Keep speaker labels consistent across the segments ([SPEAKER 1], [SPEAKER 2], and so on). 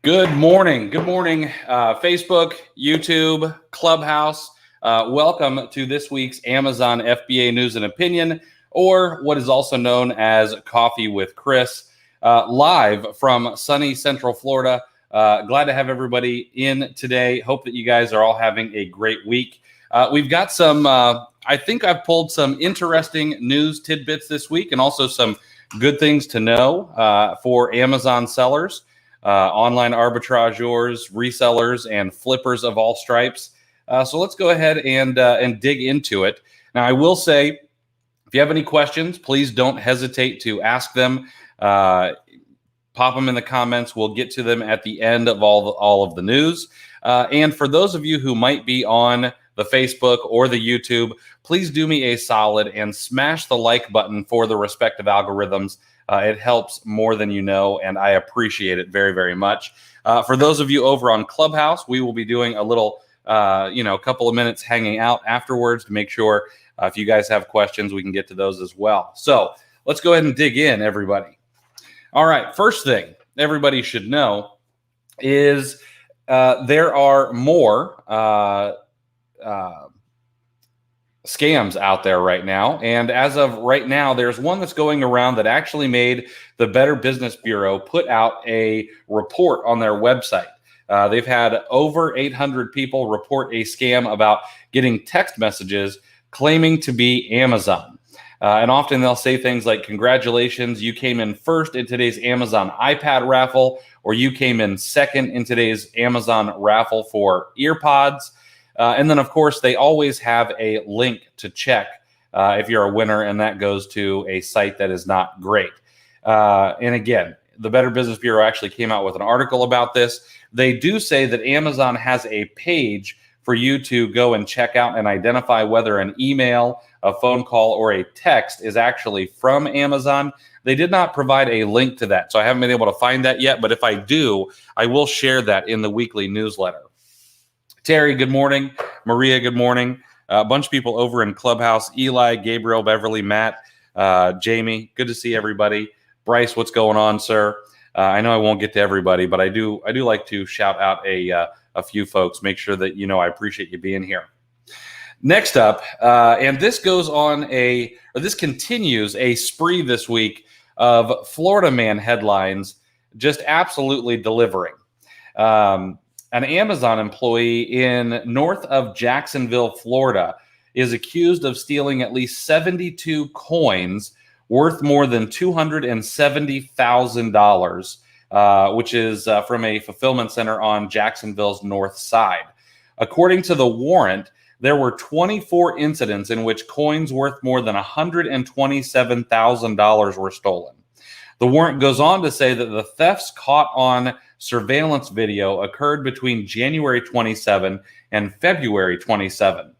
[SPEAKER 1] Good morning. Good morning, Facebook, YouTube, Clubhouse. Welcome to this week's Amazon FBA News and Opinion, or what is also known as Coffee with Chris, live from sunny Central Florida. Glad to have everybody in today. Hope that you guys are all having a great week. We've got some, I think I've pulled some interesting news tidbits this week and also some good things to know for Amazon sellers. Online arbitrageurs, resellers, and flippers of all stripes. So let's go ahead and dig into it. Now, I will say, if you have any questions, please don't hesitate to ask them. Pop them in the comments. We'll get to them at the end of all of the news. And for those of you who might be on the Facebook or the YouTube, please do me a solid and smash the like button for the respective algorithms. It helps more than you know, and I appreciate it very, very much. For those of you over on Clubhouse, we will be doing a little, couple of minutes hanging out afterwards to make sure if you guys have questions, we can get to those as well. So let's go ahead and dig in, everybody. All right, first thing everybody should know is there are more scams out there right now. And as of right now, there's one that's going around that actually made the Better Business Bureau put out a report on their website. They've had over 800 people report a scam about getting text messages claiming to be Amazon. And often they'll say things like, congratulations, you came in first in today's Amazon iPad raffle, or you came in second in today's Amazon raffle for earpods. And then, of course, they always have a link to check if you're a winner, and that goes to a site that is not great. And again, the Better Business Bureau actually came out with an article about this. They do say that Amazon has a page for you to go and check out and identify whether an email, a phone call, or a text is actually from Amazon. They did not provide a link to that, so I haven't been able to find that yet. But if I do, I will share that in the weekly newsletter. Terry, good morning. Maria, good morning. A bunch of people over in Clubhouse. Eli, Gabriel, Beverly, Matt, Jamie. Good to see everybody. Bryce, what's going on, sir? I know I won't get to everybody, but I do like to shout out a few folks. Make sure that you know I appreciate you being here. Next up, and this continues a spree this week of Florida man headlines, just absolutely delivering. An Amazon employee in north of Jacksonville, Florida, is accused of stealing at least 72 coins worth more than $270,000, which is from a fulfillment center on Jacksonville's north side. According to the warrant, there were 24 incidents in which coins worth more than $127,000 were stolen. The warrant goes on to say that the thefts caught on surveillance video occurred between January 27 and February 27.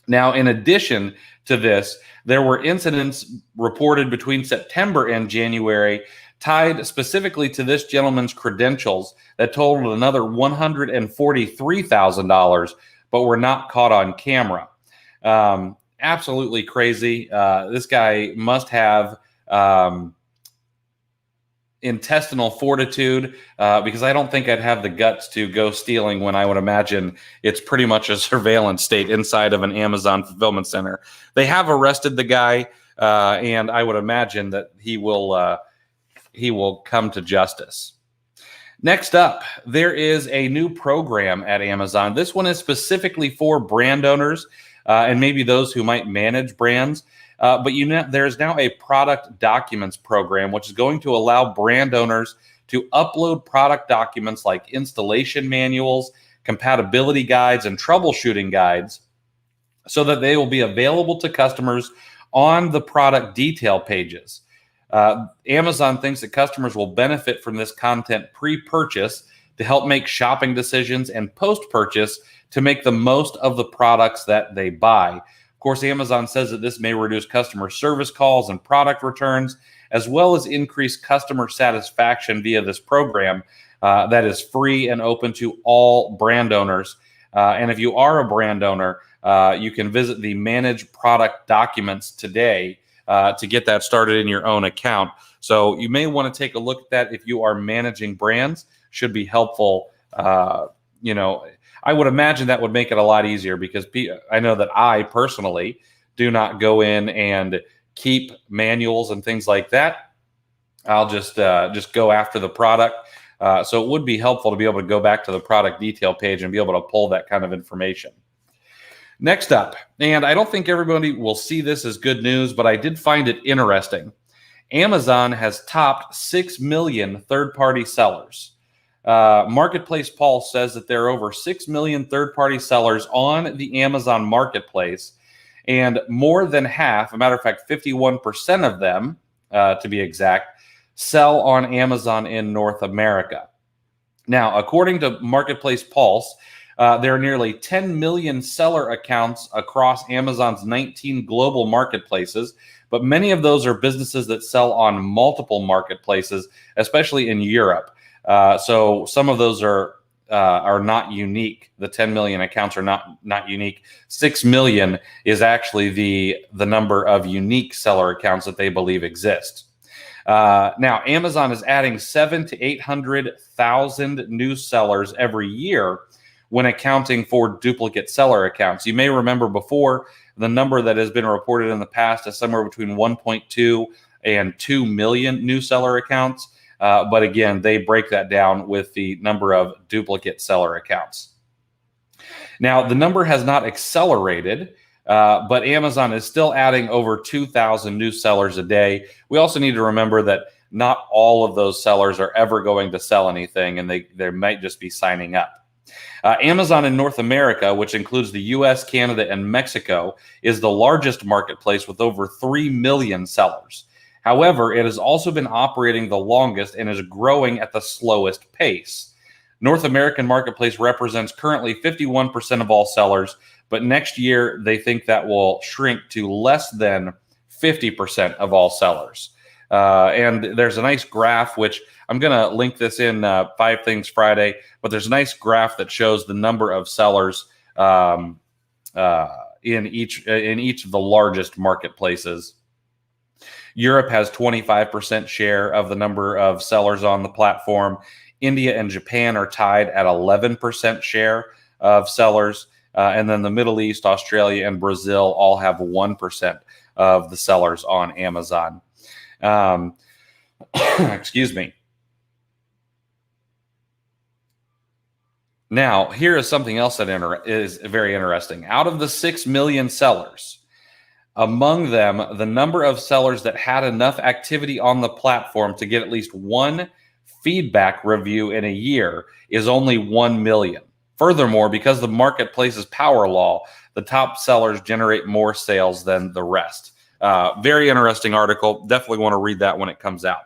[SPEAKER 1] Now, in addition to this, there were incidents reported between September and January tied specifically to this gentleman's credentials that totaled another $143,000, but were not caught on camera. Absolutely crazy. This guy must have intestinal fortitude, because I don't think I'd have the guts to go stealing when I would imagine it's pretty much a surveillance state inside of an Amazon fulfillment center. They have arrested the guy, and I would imagine that he will come to justice. Next up, there is a new program at Amazon. This one is specifically for brand owners and maybe those who might manage brands. But there's now a product documents program, which is going to allow brand owners to upload product documents like installation manuals, compatibility guides, and troubleshooting guides so that they will be available to customers on the product detail pages. Amazon thinks that customers will benefit from this content pre-purchase to help make shopping decisions and post-purchase to make the most of the products that they buy. Of course, Amazon says that this may reduce customer service calls and product returns, as well as increase customer satisfaction via this program that is free and open to all brand owners. And if you are a brand owner, you can visit the Manage Product Documents today to get that started in your own account. So you may want to take a look at that if you are managing brands. should be helpful. I would imagine that would make it a lot easier, because I know that I personally do not go in and keep manuals and things like that. I'll just go after the product. So it would be helpful to be able to go back to the product detail page and be able to pull that kind of information. Next up, and I don't think everybody will see this as good news, but I did find it interesting. Amazon has topped 6 million third-party sellers. Marketplace Pulse says that there are over 6 million third-party sellers on the Amazon Marketplace, and more than half, a matter of fact, 51% of them, to be exact, sell on Amazon in North America. Now, according to Marketplace Pulse, there are nearly 10 million seller accounts across Amazon's 19 global marketplaces, but many of those are businesses that sell on multiple marketplaces, especially in Europe. So some of those are not unique. The 10 million accounts are not unique. 6 million is actually the number of unique seller accounts that they believe exist. Now, Amazon is adding 700,000 to 800,000 new sellers every year when accounting for duplicate seller accounts. You may remember before, the number that has been reported in the past is somewhere between 1.2 and 2 million new seller accounts. But again, they break that down with the number of duplicate seller accounts. Now, the number has not accelerated, but Amazon is still adding over 2,000 new sellers a day. We also need to remember that not all of those sellers are ever going to sell anything, and they might just be signing up. Amazon in North America, which includes the US, Canada, and Mexico, is the largest marketplace with over 3 million sellers. However, it has also been operating the longest and is growing at the slowest pace. North American marketplace represents currently 51% of all sellers, but next year they think that will shrink to less than 50% of all sellers. And there's a nice graph, which I'm going to link this in 5 Things Friday, but there's a nice graph that shows the number of sellers in each of the largest marketplaces. Europe has 25% share of the number of sellers on the platform. India and Japan are tied at 11% share of sellers. And then the Middle East, Australia, and Brazil all have 1% of the sellers on Amazon. Excuse me. Now, here is something else that is very interesting. Out of the 6 million sellers, among them, the number of sellers that had enough activity on the platform to get at least one feedback review in a year is only 1 million. Furthermore, because the marketplace's power law, the top sellers generate more sales than the rest. Very interesting article. Definitely want to read that when it comes out.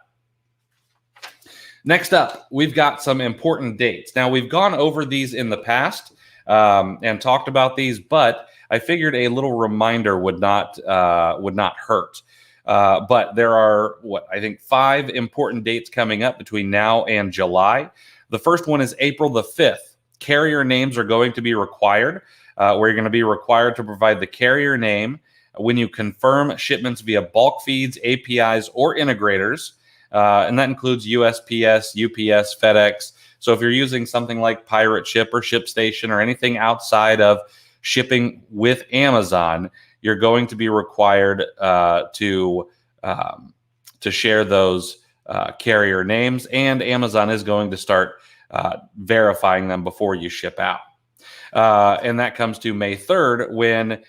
[SPEAKER 1] Next up, we've got some important dates. Now, we've gone over these in the past and talked about these, but I figured a little reminder would not hurt. But there are, I think 5 important dates coming up between now and July. The first one is April the 5th. Carrier names are going to be required, where you're going to be required to provide the carrier name when you confirm shipments via bulk feeds, APIs, or integrators. And that includes USPS, UPS, FedEx. So if you're using something like Pirate Ship or ShipStation or anything outside of shipping with Amazon, you're going to be required to share those carrier names, and Amazon is going to start verifying them before you ship out. And that comes to May 3rd when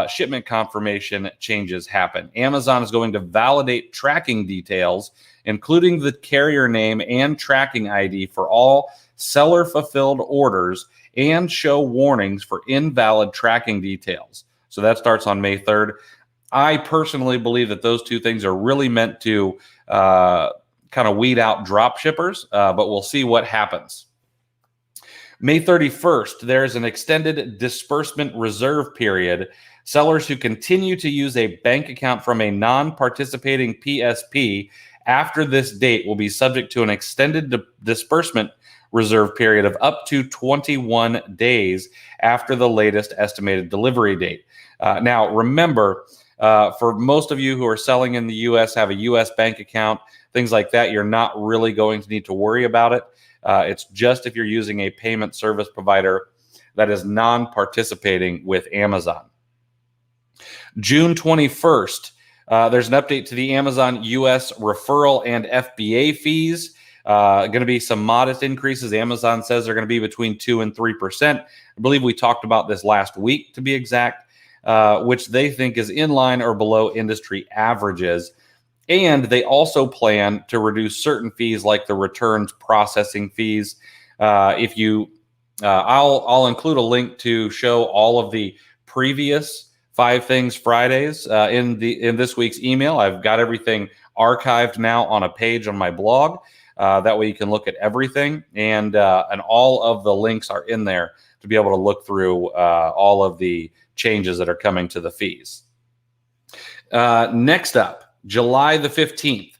[SPEAKER 1] shipment confirmation changes happen. Amazon is going to validate tracking details, including the carrier name and tracking ID for all seller-fulfilled orders, and show warnings for invalid tracking details. So that starts on May 3rd. I personally believe that those 2 things are really meant to kind of weed out drop shippers, but we'll see what happens. May 31st, there's an extended disbursement reserve period. Sellers who continue to use a bank account from a non-participating PSP after this date will be subject to an extended disbursement reserve period of up to 21 days after the latest estimated delivery date. Now, remember, For most of you who are selling in the U.S., have a U.S. bank account, things like that, you're not really going to need to worry about it. It's just if you're using a payment service provider that is non-participating with Amazon. June 21st, there's an update to the Amazon U.S. referral and FBA fees. Going to be some modest increases. Amazon says they're going to be between 2 and 3%. I believe we talked about this last week, to be exact, which they think is in line or below industry averages. And they also plan to reduce certain fees like the returns processing fees. I'll include a link to show all of the previous 5 Things Fridays in this week's email. I've got everything archived now on a page on my blog. That way you can look at everything, and all of the links are in there to be able to look through all of the changes that are coming to the fees. Next up, July the 15th,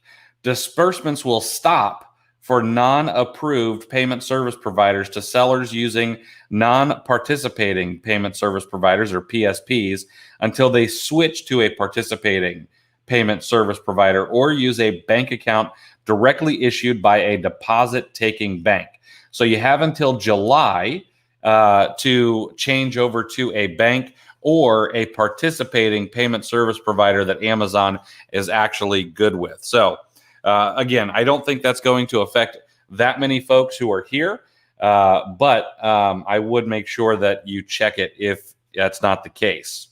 [SPEAKER 1] disbursements will stop for non-approved payment service providers to sellers using non-participating payment service providers, or PSPs, until they switch to a participating payment service provider or use a bank account directly issued by a deposit-taking bank. So you have until July to change over to a bank or a participating payment service provider that Amazon is actually good with. So again, I don't think that's going to affect that many folks who are here, but I would make sure that you check it if that's not the case.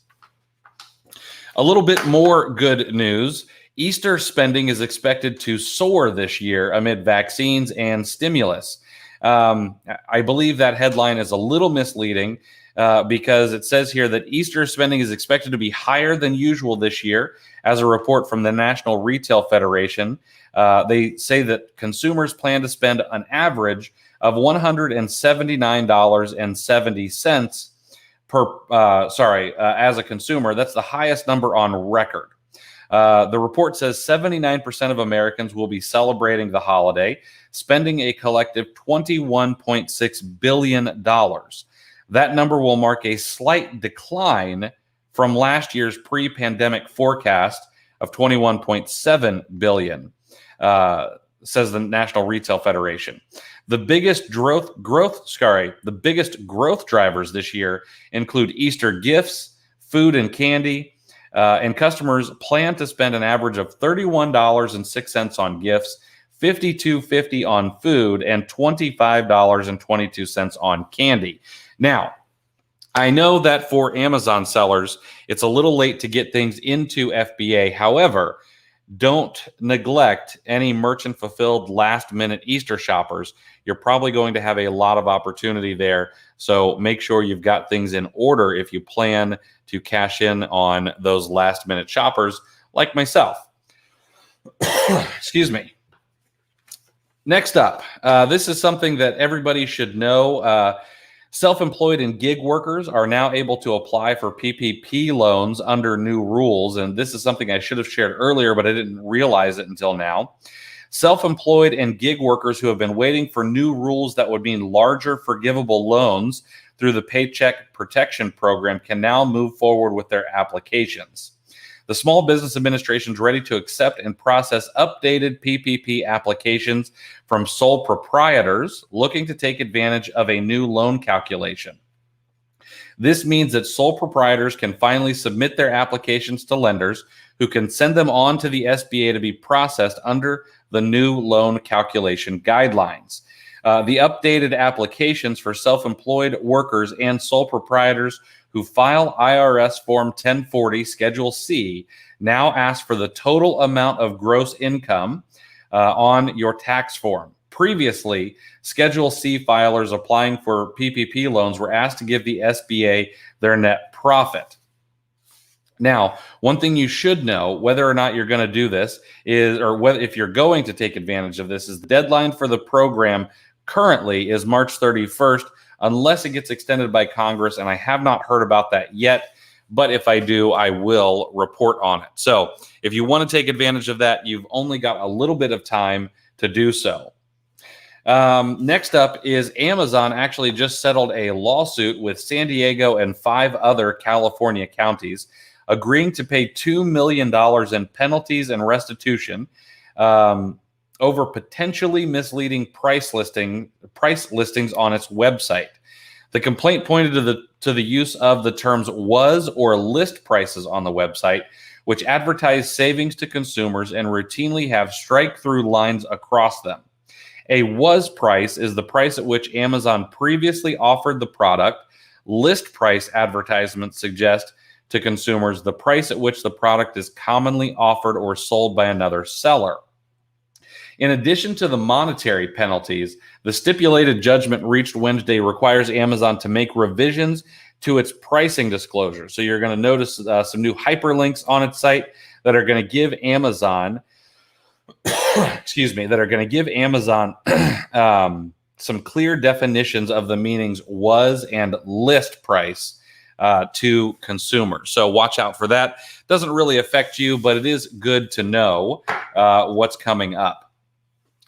[SPEAKER 1] A little bit more good news. Easter spending is expected to soar this year amid vaccines and stimulus. I believe that headline is a little misleading because it says here that Easter spending is expected to be higher than usual this year, as a report from the National Retail Federation. They say that consumers plan to spend an average of $179.70 as a consumer. That's the highest number on record. The report says 79% of Americans will be celebrating the holiday, spending a collective $21.6 billion. That number will mark a slight decline from last year's pre-pandemic forecast of $21.7 billion, says the National Retail Federation. The biggest growth drivers this year include Easter gifts, food and candy, and customers plan to spend an average of $31.06 on gifts, $52.50 on food, and $25.22 on candy. Now, I know that for Amazon sellers, it's a little late to get things into FBA. However, don't neglect any merchant fulfilled last minute Easter shoppers. You're probably going to have a lot of opportunity there. So make sure you've got things in order if you plan to cash in on those last minute shoppers like myself. Excuse me. Next up, this is something that everybody should know. Self-employed and gig workers are now able to apply for PPP loans under new rules. And this is something I should have shared earlier, but I didn't realize it until now. Self-employed and gig workers who have been waiting for new rules that would mean larger forgivable loans through the Paycheck Protection Program can now move forward with their applications. The Small Business Administration is ready to accept and process updated PPP applications from sole proprietors looking to take advantage of a new loan calculation. This means that sole proprietors can finally submit their applications to lenders who can send them on to the SBA to be processed under the new loan calculation guidelines. The updated applications for self-employed workers and sole proprietors who file IRS Form 1040 Schedule C now ask for the total amount of gross income on your tax form. Previously, Schedule C filers applying for PPP loans were asked to give the SBA their net profit. Now, one thing you should know, whether or not you're going to do this is, or whether if you're going to take advantage of this, is the deadline for the program currently is March 31st, unless it gets extended by Congress, and I have not heard about that yet. But if I do, I will report on it. So if you want to take advantage of that, you've only got a little bit of time to do so. Next up is Amazon actually just settled a lawsuit with San Diego and 5 other California counties agreeing to pay $2 million in penalties and restitution over potentially misleading price listings on its website. The complaint pointed to the use of the terms "was" or "list prices" on the website, which advertise savings to consumers and routinely have strike-through lines across them. A "was" price is the price at which Amazon previously offered the product. List price advertisements suggest to consumers the price at which the product is commonly offered or sold by another seller. In addition to the monetary penalties, the stipulated judgment reached Wednesday requires Amazon to make revisions to its pricing disclosure. So you're going to notice some new hyperlinks on its site that are going to give Amazon, some clear definitions of the meanings "was" and "list price" to consumers. So watch out for that. Doesn't really affect you, but it is good to know what's coming up.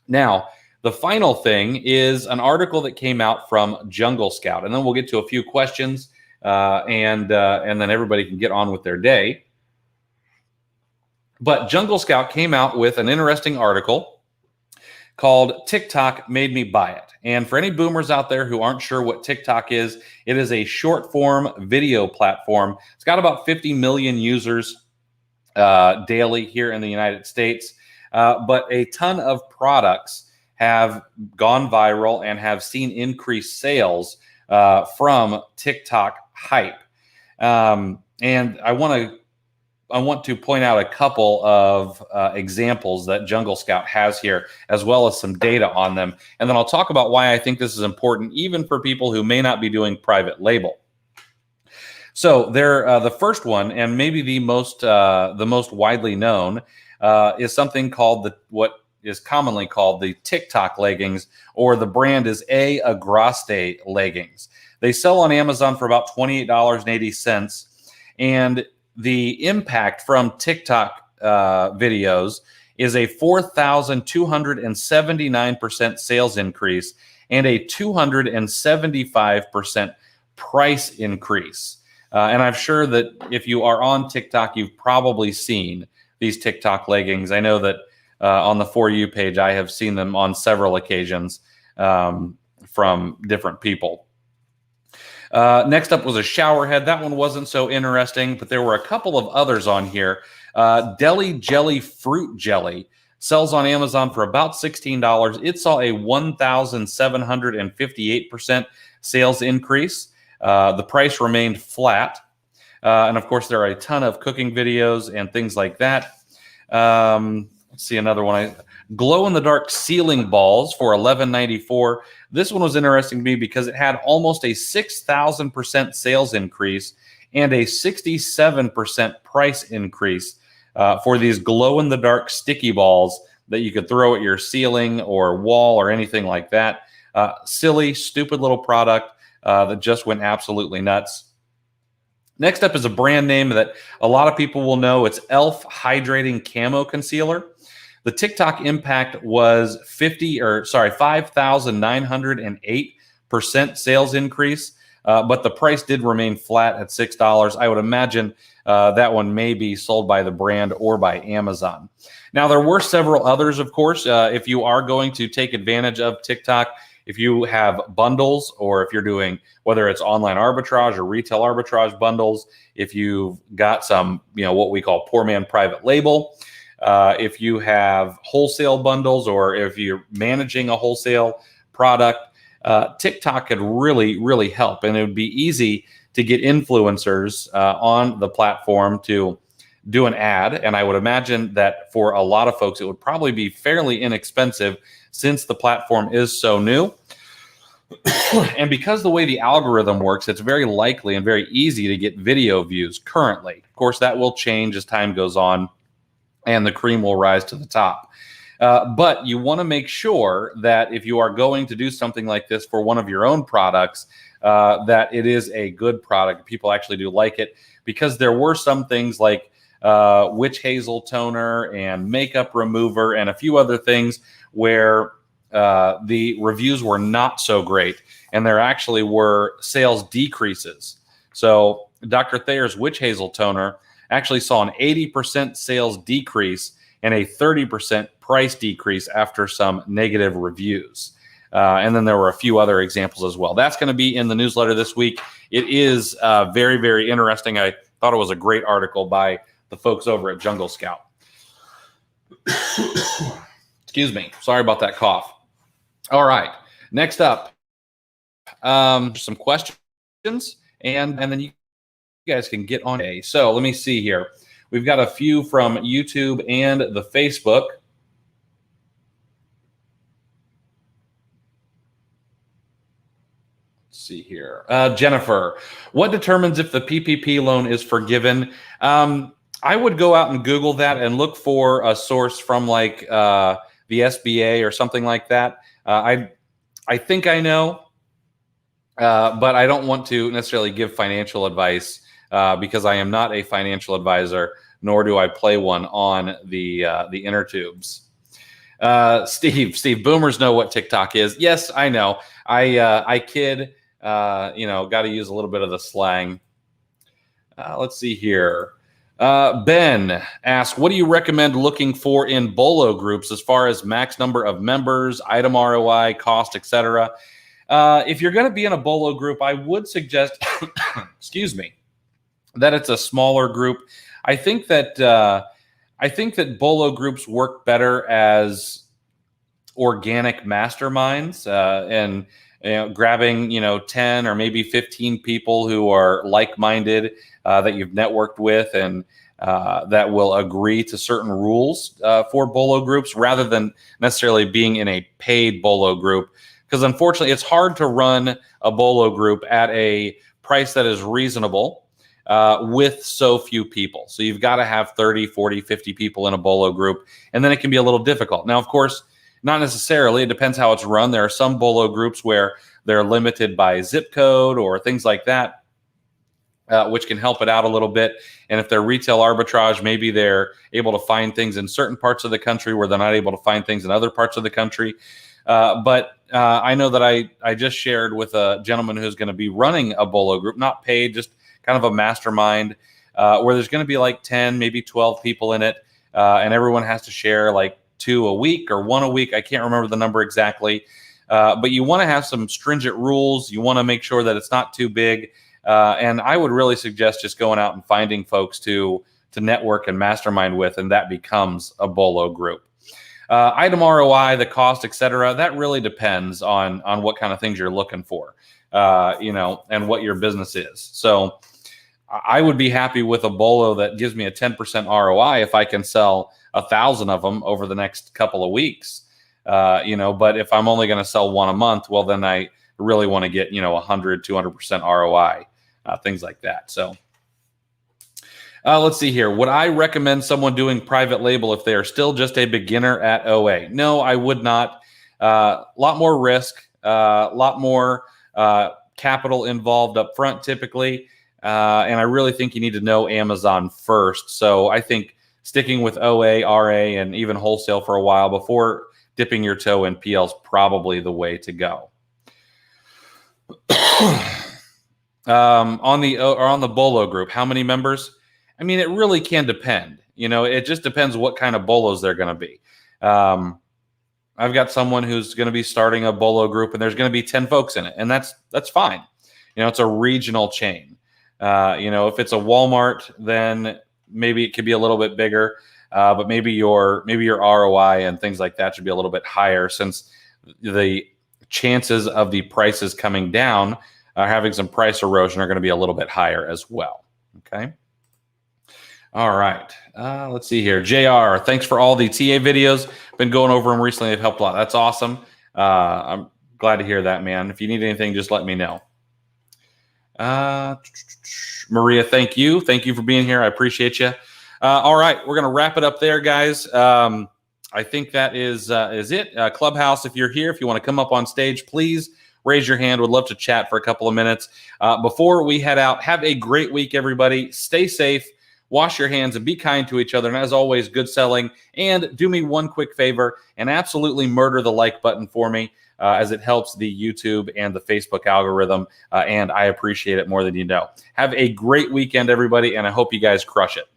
[SPEAKER 1] Now, the final thing is an article that came out from Jungle Scout, and then we'll get to a few questions, and then everybody can get on with their day. But Jungle Scout came out with an interesting article called "TikTok Made Me Buy It." And for any boomers out there who aren't sure what TikTok is, it is a short-form video platform. It's got about 50 million users daily here in the United States. But a ton of products have gone viral and have seen increased sales from TikTok hype. And I want to point out a couple of examples that Jungle Scout has here, as well as some data on them. And then I'll talk about why I think this is important, even for people who may not be doing private label. So the first one, and maybe the most widely known, is something called what is commonly called the TikTok leggings, or the brand is A Agraste leggings. They sell on Amazon for about $28.80, and the impact from TikTok videos is a 4,279% sales increase and a 275% price increase. And I'm sure that if you are on TikTok, you've probably seen these TikTok leggings. I know that on the For You page, I have seen them on several occasions from different people. Next up was a shower head. That one wasn't so interesting, but there were a couple of others on here. Deli Jelly Fruit Jelly sells on Amazon for about $16. It saw a 1,758% sales increase. The price remained flat. And of course, there are a ton of cooking videos and things like that. Let's see another one. Glow-in-the-dark ceiling balls for $11.94. This one was interesting to me because it had almost a 6,000% sales increase and a 67% price increase for these glow-in-the-dark sticky balls that you could throw at your ceiling or wall or anything like that. Silly, stupid little product that just went absolutely nuts. Next up is a brand name that a lot of people will know. It's e.l.f. Hydrating Camo Concealer. The TikTok impact was 5,908% sales increase, but the price did remain flat at $6. I would imagine that one may be sold by the brand or by Amazon. Now, there were several others, of course. If you are going to take advantage of TikTok, if you have bundles, or if you're doing, whether it's online arbitrage or retail arbitrage bundles, if you've got some, what we call poor man private label, if you have wholesale bundles, or if you're managing a wholesale product, TikTok could really, really help. And it would be easy to get influencers on the platform to do an ad. And I would imagine that for a lot of folks, it would probably be fairly inexpensive since the platform is so new. And because the way the algorithm works, it's very likely and very easy to get video views currently. Of course, that will change as time goes on and the cream will rise to the top. But you want to make sure that if you are going to do something like this for one of your own products, that it is a good product. People actually do like it, because there were some things like witch hazel toner and makeup remover and a few other things where the reviews were not so great, and there actually were sales decreases. So Dr. Thayer's witch hazel toner actually saw an 80% sales decrease and a 30% price decrease after some negative reviews. And then there were a few other examples as well. That's going to be in the newsletter this week. It is very, very interesting. I thought it was a great article by the folks over at Jungle Scout. Excuse me. Sorry about that cough. All right. Next up, some questions, and then you guys can get on a. So let me see here. We've got a few from YouTube and the Facebook. Let's see here. Jennifer, what determines if the PPP loan is forgiven? I would go out and Google that and look for a source from like the SBA or something like that. I think I know, but I don't want to necessarily give financial advice because I am not a financial advisor, nor do I play one on the inner tubes. Steve, boomers know what TikTok is. Yes, I know. I kid. Got to use a little bit of the slang. Let's see here. Ben asks, what do you recommend looking for in BOLO groups as far as max number of members, item ROI, cost, etc.? If you're going to be in a BOLO group, I would suggest, excuse me, that it's a smaller group. I think that BOLO groups work better as organic masterminds and grabbing 10 or maybe 15 people who are like-minded that you've networked with and that will agree to certain rules for BOLO groups rather than necessarily being in a paid BOLO group. Because unfortunately, it's hard to run a BOLO group at a price that is reasonable with so few people. So you've got to have 30, 40, 50 people in a BOLO group, and then it can be a little difficult. Now, of course, not necessarily. It depends how it's run. There are some BOLO groups where they're limited by zip code or things like that, which can help it out a little bit. And if they're retail arbitrage, maybe they're able to find things in certain parts of the country where they're not able to find things in other parts of the country. But I know that I just shared with a gentleman who's going to be running a BOLO group, not paid, just kind of a mastermind, where there's going to be like 10, maybe 12 people in it, and everyone has to share like 2 a week or 1 a week. I can't remember the number exactly, but you want to have some stringent rules. You want to make sure that it's not too big, and I would really suggest just going out and finding folks to network and mastermind with, and that becomes a BOLO group. Item ROI, the cost, etc. That really depends on what kind of things you're looking for, and what your business is. So I would be happy with a BOLO that gives me a 10% ROI if I can sell 1,000 of them over the next couple of weeks. But if I'm only going to sell 1 a month, well, then I really want to get 100, 200% ROI, things like that. So. Let's see here. Would I recommend someone doing private label if they are still just a beginner at OA? No, I would not. A lot more risk, a lot more capital involved up front typically. And I really think you need to know Amazon first. So I think sticking with OA, RA, and even wholesale for a while before dipping your toe in PL is probably the way to go. On the BOLO group, how many members? I mean, it really can depend. It just depends what kind of BOLOs they're going to be. I've got someone who's going to be starting a BOLO group, and there's going to be 10 folks in it, and that's fine. It's a regional chain. If it's a Walmart, then maybe it could be a little bit bigger, but maybe your ROI and things like that should be a little bit higher, since the chances of the prices coming down, having some price erosion, are going to be a little bit higher as well. Okay. All right. Let's see here. JR, thanks for all the TA videos. Been going over them recently. They've helped a lot. That's awesome. I'm glad to hear that, man. If you need anything, just let me know. Maria, thank you. Thank you for being here. I appreciate you. All right. We're going to wrap it up there, guys. I think that is it. Clubhouse, if you're here, if you want to come up on stage, please raise your hand. Would love to chat for a couple of minutes. Before we head out, have a great week, everybody. Stay safe. Wash your hands and be kind to each other. And as always, good selling. And do me one quick favor and absolutely murder the like button for me, as it helps the YouTube and the Facebook algorithm. And I appreciate it more than you know. Have a great weekend, everybody. And I hope you guys crush it.